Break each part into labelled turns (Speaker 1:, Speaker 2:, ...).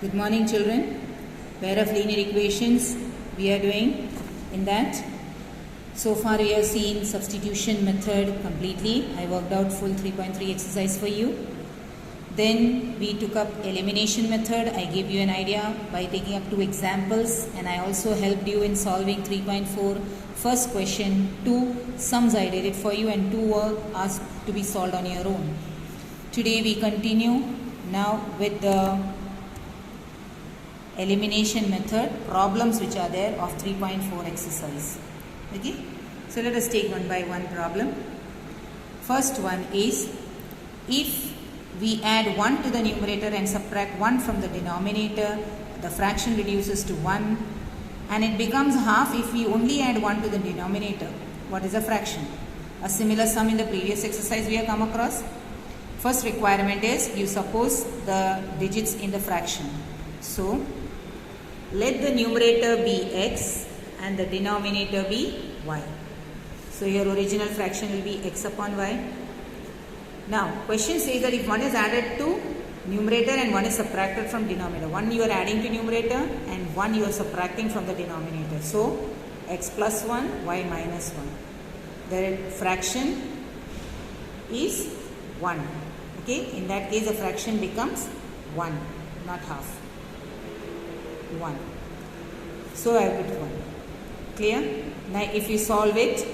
Speaker 1: Good morning, children. Pair of linear equations we are doing in that. So far we have seen substitution method completely. I worked out full 3.3 exercise for you. Then we took up elimination method. I gave you an idea by taking up two examples, and I also helped you in solving 3.4 first question. Two sums I did it for you and two were asked to be solved on your own. Today we continue now with the elimination method problems which are there of 3.4 exercise. Okay, so let us take one by one problem. First one is, if we add 1 to the numerator and subtract 1 from the denominator, the fraction reduces to 1 and it becomes half if we only add 1 to the denominator. What is a fraction? A similar sum in the previous exercise we have come across. First requirement is you suppose the digits in the fraction. So let the numerator be x and the denominator be y. So your original fraction will be x upon y. Now question says that if one is added to numerator and one is subtracted from denominator, one you are adding to numerator and one you are subtracting from the denominator. So x plus 1, y minus 1. The fraction is 1. Okay, in that case the fraction becomes 1, not half. 1. So I put 1. Clear? Now if you solve it,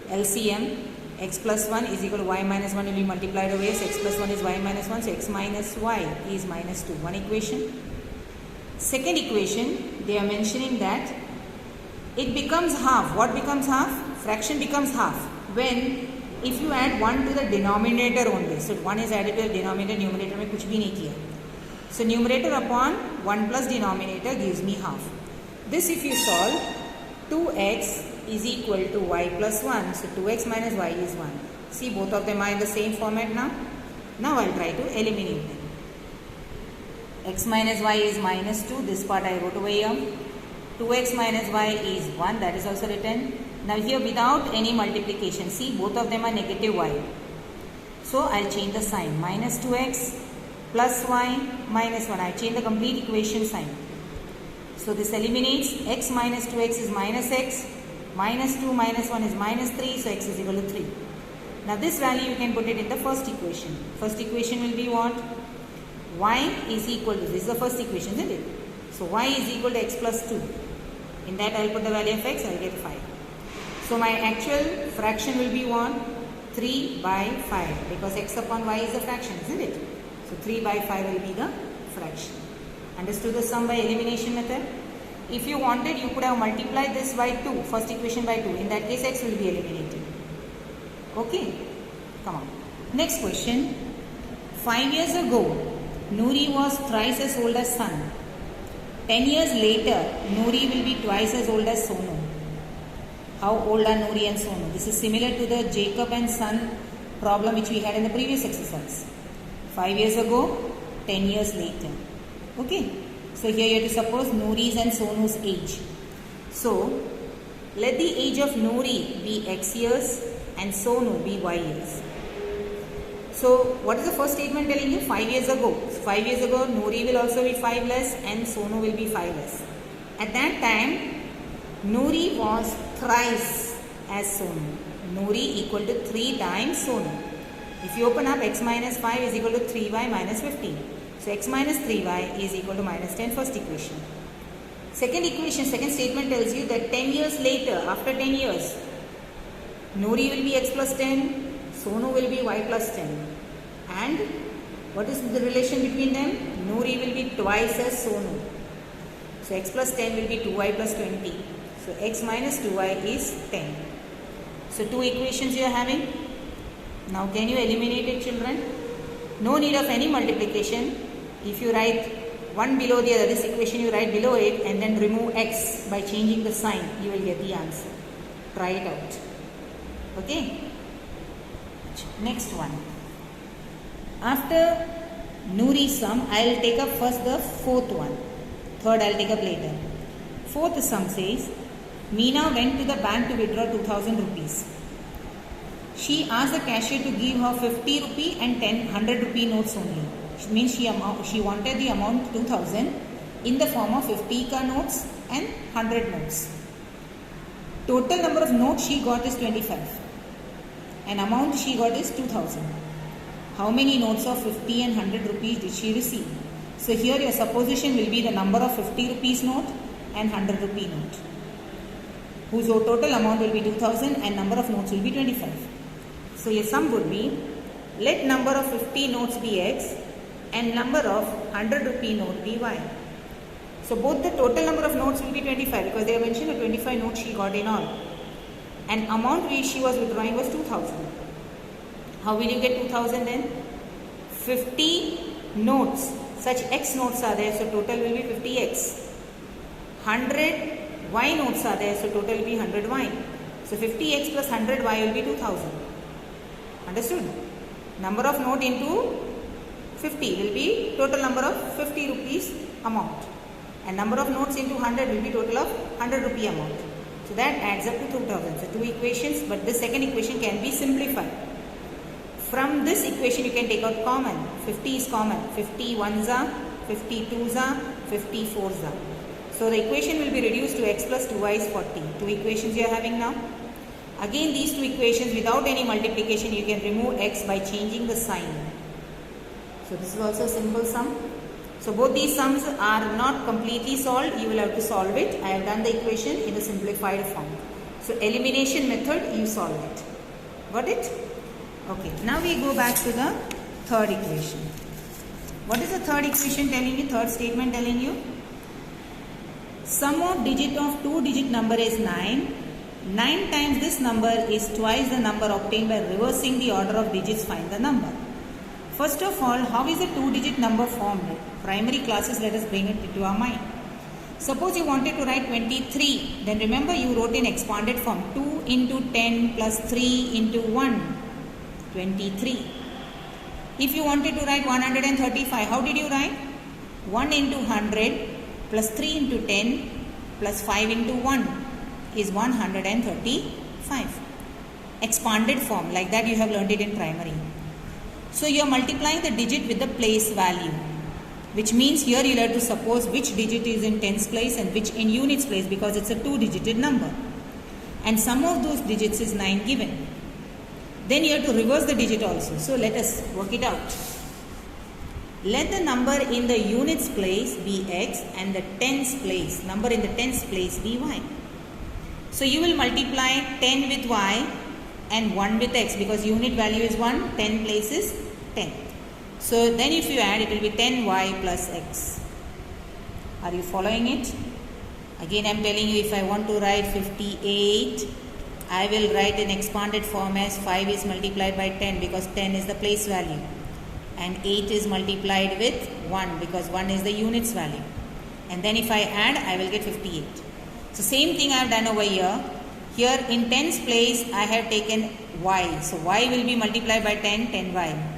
Speaker 1: LCM, x plus 1 is equal to y minus 1 will be multiplied over s. X plus 1 is y minus 1, so x minus y is minus 2. One equation. Second equation, they are mentioning that it becomes half. What becomes half? Fraction becomes half when if you add 1 to the denominator only. So 1 is added to the denominator, numerator में कुछ भी नहीं किया. So numerator upon 1 plus denominator gives me half. This if you solve, 2x is equal to y plus 1. So 2x minus y is 1. See, both of them are in the same format now. Now I'll try to eliminate them. X minus y is minus 2. This part I wrote over here. 2x minus y is 1. That is also written. Now here without any multiplication, see both of them are negative y. So I'll change the sign. Minus 2x plus y minus 1. I change the complete equation sign. So this eliminates. X minus 2x is minus x. Minus 2 minus 1 is minus 3. So x is equal to 3. Now this value you can put it in the first equation. First equation will be what? Y is equal to, this is the first equation, isn't it? So y is equal to x plus 2. In that I'll put the value of x, I'll get 5. So my actual fraction will be what? 3 by 5, because x upon y is a fraction, isn't it? So 3 by 5 will be the fraction. Understood the sum by elimination method? If you wanted, you could have multiplied this by 2, first equation by 2. In that case, x will be eliminated. Okay? Come on. Next question. 5 years ago, Noori was thrice as old as Sun. 10 years later, Noori will be twice as old as Sonu. How old are Noori and Sonu? This is similar to the Jacob and son problem which we had in the previous exercise. 5 years ago, 10 years later. Okay. So here you have to suppose Noori's and Sonu's age. So let the age of Noori be x years and Sonu be y years. So what is the first statement telling you? 5 years ago. So 5 years ago, Noori will also be 5 less and Sonu will be 5 less. At that time, Noori was thrice as Sonu. Noori equal to 3 times Sonu. If you open up, x minus 5 is equal to 3y minus 15. So x minus 3y is equal to minus 10, first equation. Second equation, second statement tells you that 10 years later, after 10 years, Noori will be x plus 10, Sonu will be y plus 10. And what is the relation between them? Noori will be twice as Sonu. So x plus 10 will be 2y plus 20. So x minus 2y is 10. So two equations you are having. Now can you eliminate it, children? No need of any multiplication. If you write one below the other, this equation you write below it and then remove x by changing the sign, you will get the answer. Try it out. Okay? Next one. After Noori's sum, I will take up first the fourth one. Third I will take up later. Fourth sum says, Meena went to the bank to withdraw 2000 rupees. She asked the cashier to give her 50 rupee and 100 rupee notes only. It means she wanted the amount 2000 in the form of 50 ka notes and 100 notes. Total number of notes she got is 25 and amount she got is 2000. How many notes of 50 and 100 rupees did she receive? So here your supposition will be the number of 50 rupees note and 100 rupee note, whose total amount will be 2000 and number of notes will be 25. So your sum would be, let number of 50 notes be x and number of 100 rupee note be y. So both the total number of notes will be 25 because they have mentioned a 25 notes she got in all. And amount which she was withdrawing was 2000. How will you get 2000 then? 50 notes, such x notes are there, so total will be 50x. 100 y notes are there, so total will be 100y. So 50x plus 100y will be 2000. Understood? Number of note into 50 will be total number of 50 rupees amount. And number of notes into 100 will be total of 100 rupee amount. So that adds up to 2000. So two equations, but this second equation can be simplified. From this equation you can take out common. 50 is common. 50 ones are, 50 twos are, 50 fours are. So the equation will be reduced to x plus 2y is 40. Two equations you are having now. Again these two equations without any multiplication you can remove x by changing the sign. So this is also a simple sum. So both these sums are not completely solved. You will have to solve it. I have done the equation in a simplified form. So elimination method, you solve it. Got it? Okay. Now we go back to the third equation. What is the third equation telling you? Third statement telling you? Sum of digit of two-digit number is 9. 9 times this number is twice the number obtained by reversing the order of digits. Find the number. First of all, how is a two-digit number formed? Primary classes, let us bring it into our mind. Suppose you wanted to write 23. Then remember you wrote in expanded form 2 into 10 plus 3 into 1. 23. If you wanted to write 135, how did you write? 1 into 100 plus 3 into 10 plus 5 into 1 is 135. Expanded form, like that you have learned it in primary. So you are multiplying the digit with the place value, which means here you have to suppose which digit is in tens place and which in units place, because it's a two-digited number. And sum of those digits is 9 given. Then you have to reverse the digit also. So let us work it out. Let the number in the units place be x and the tens place, number in the tens place be y. So you will multiply 10 with y and 1 with x, because unit value is 1, 10 place is 10. So then if you add, it will be 10y plus x. Are you following it? Again I am telling you, if I want to write 58, I will write in expanded form as 5 is multiplied by 10 because 10 is the place value, and 8 is multiplied with 1 because 1 is the units value. And then if I add, I will get 58. So same thing I have done over here. Here in tens place I have taken y. So y will be multiplied by 10, 10y.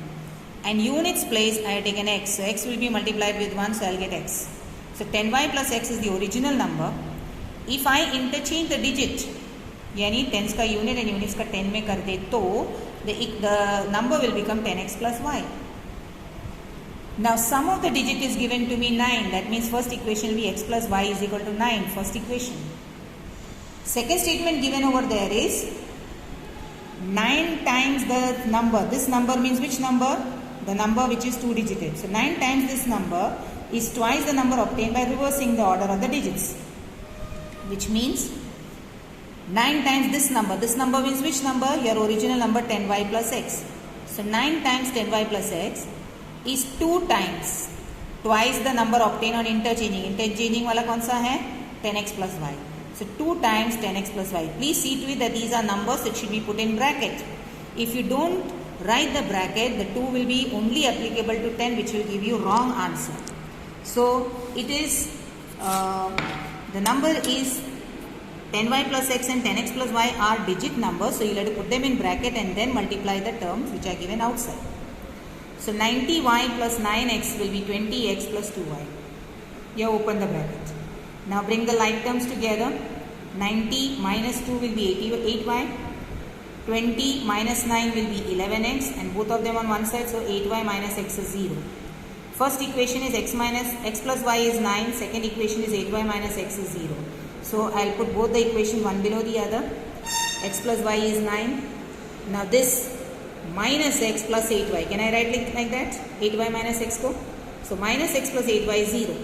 Speaker 1: And units place I have taken x. So x will be multiplied with 1, so I will get x. So 10y plus x is the original number. If I interchange the digit, यानी tens का unit and units का 10 में कर दे, तो the number will become 10x plus y. Now sum of the digit is given to me 9. That means first equation will be x plus y is equal to 9. First equation. Second statement given over there is 9 times the number. This number means which number? The number which is two-digited. So 9 times this number is twice the number obtained by reversing the order of the digits. Which means 9 times this number. This number means which number? Your original number 10y plus x. So 9 times 10y plus x is 2 times twice the number obtained on interchanging. Interchanging वाला कौन सा है? 10x plus y. So 2 times 10x plus y. Please see to it that these are numbers that should be put in bracket. If you don't write the bracket, the 2 will be only applicable to 10, which will give you wrong answer. So it is, the number is 10y plus x and 10x plus y are digit numbers. So you have to put them in bracket and then multiply the terms which are given outside. So 90y plus 9x will be 20x plus 2y. Here open the bracket. Now bring the like terms together. 90 minus 2 will be 8y. 20 minus 9 will be 11x, and both of them on one side, so 8y minus x is 0. First equation is x plus y is 9. Second equation is 8y minus x is 0. So I'll put both the equation one below the other. X plus y is 9. Now this minus x plus 8y. Can I write like that? 8y minus x go. So minus x plus 8y is 0.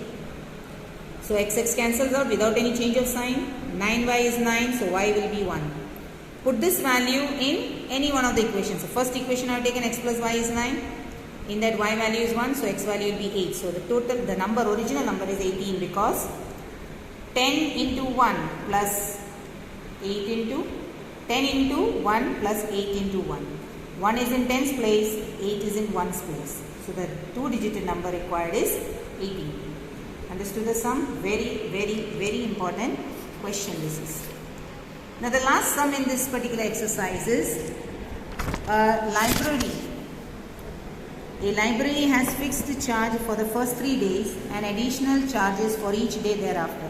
Speaker 1: So x cancels out without any change of sign. 9y is 9. So y will be 1. Put this value in any one of the equations. So first equation I have taken x plus y is 9. In that y value is 1. So x value will be 8. So the original number is 18 because 10 into 1 plus 8 into 10 into 1 plus 8 into 1. 1 is in 10's place, 8 is in 1's place. So the 2-digit number required is 18. Understood the sum? Very, very, very important question this is. Now the last sum in this particular exercise is library. A library has fixed charge for the first 3 days and additional charges for each day thereafter.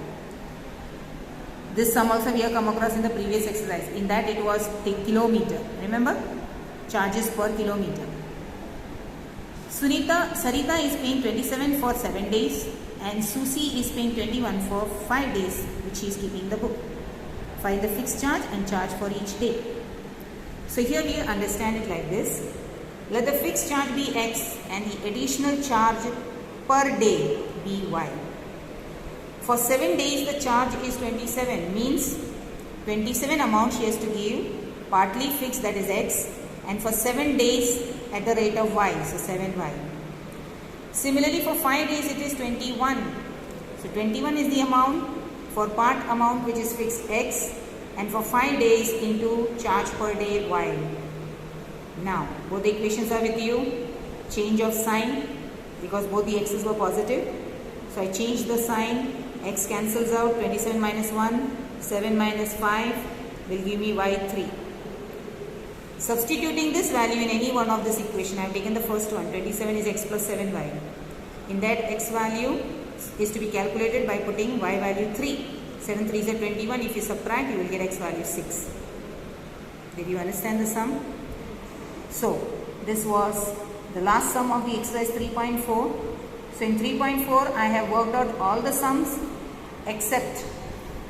Speaker 1: This sum also we have come across in the previous exercise. In that it was a kilometer. Remember? Charges per kilometer. Sarita is paying 27 for 7 days and Susie is paying 21 for 5 days, which she is keeping in the book. Find the fixed charge and charge for each day. So here we understand it like this. Let the fixed charge be x and the additional charge per day be y. For 7 days the charge is 27, means 27 amount she has to give, partly fixed, that is x, and for 7 days at the rate of y, so 7y. Similarly for 5 days it is 21. So 21 is the amount for part amount which is fixed x, and for 5 days into charge per day y. Now both the equations are with you. Change of sign because both the x's were positive. So I change the sign. X cancels out. 27 minus 1, 7 minus 5 will give me y3. Substituting this value in any one of this equation, I have taken the first one. 27 is x plus 7y. In that x value is to be calculated by putting y value 3. 7 3 is 21. If you subtract, you will get x value 6. Did you understand the sum? So this was the last sum of the exercise 3.4. So in 3.4 I have worked out all the sums except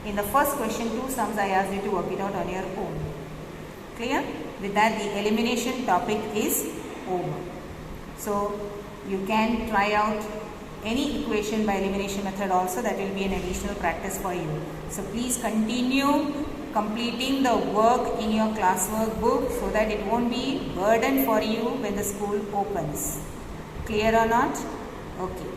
Speaker 1: in the first question 2 sums I asked you to work it out on your own. Clear? With that the elimination topic is over. So you can try out any equation by elimination method also. That will be an additional practice for you. So please continue completing the work in your classwork book so that it won't be burden for you when the school opens. Clear or not? Okay.